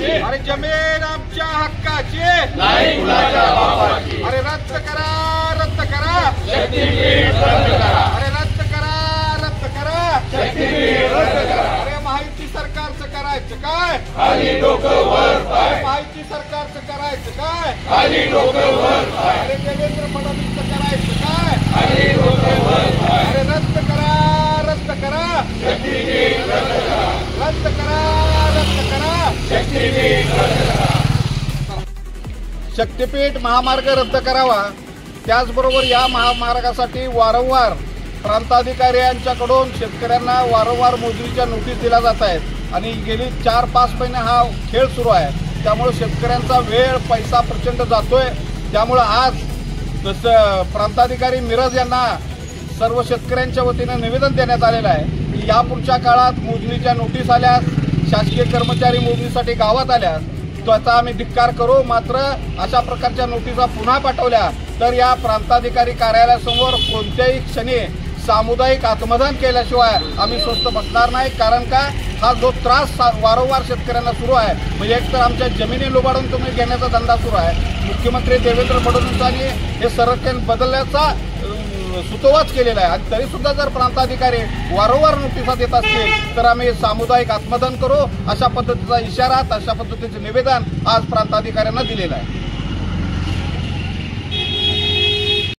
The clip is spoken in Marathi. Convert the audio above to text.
अरे जमीन आमच्या हक्काची नाही कुणाच्या बापाची. अरे रद्द करा रद्द करा शक्तीपीठ रद्द करा. अरे रद्द करा रद्द करा शक्तीपीठ रद्द करा. अरे माहिती सरकारचं करायचं काय खाली डोकं वर पाय. माहिती सरकारचं करायचं काय खाली डोकं वर पाय. अरे देवेंद्र फडणवीसचं करायचं काय खाली डोकं वर पाय. अरे रद्द करा रद्द करा शक्तीपीठ रद्द करा. रद्द करा रद्द करा शक्तीपीठ रद्द करा. शक्तीपीठ महामार्ग रद्द करावा. त्याचबरोबर या महामार्गासाठी वारंवार प्रांताधिकारी यांच्याकडून शेतकऱ्यांना वारंवार मोजणीच्या नोटीस दिल्या जात आहेत आणि गेली 4-5 महिने हा खेळ सुरू आहे. त्यामुळे शेतकऱ्यांचा वेळ पैसा प्रचंड जातोय. त्यामुळे आज प्रांताधिकारी मिरज यांना सर्व शेतकऱ्यांच्या वतीनं निवेदन देण्यात आलेलं आहे की यापुढच्या काळात मोजणीच्या नोटीस आल्यास शासकीय कर्मचारी मोजणीसाठी गावात आल्यास त्याचा आम्ही धिक्कार करू. मात्र अशा प्रकारच्या नोटिसा पुन्हा पाठवल्या तर या प्रांताधिकारी कार्यालयासमोर कोणत्याही क्षणी सामुदायिक आत्मदान केल्याशिवाय आम्ही स्वस्थ बसणार नाही. कारण का हा जो त्रास वारंवार शेतकऱ्यांना सुरू आहे म्हणजे एकतर आमच्या जमिनी लुबाडून तुम्ही घेण्याचा धंदा सुरू आहे. मुख्यमंत्री देवेंद्र फडणवीसांनी हे संरक्षण बदलण्याचा सुतोवाच केलेला आहे आणि तरी सुद्धा जर प्रांताधिकारी वारंवार नोटिसा देत असतील तर आम्ही सामुदायिक आत्मदान करू. अशा पद्धतीचा इशारा अशा पद्धतीचे निवेदन आज प्रांताधिकाऱ्यांना दिलेलं आहे.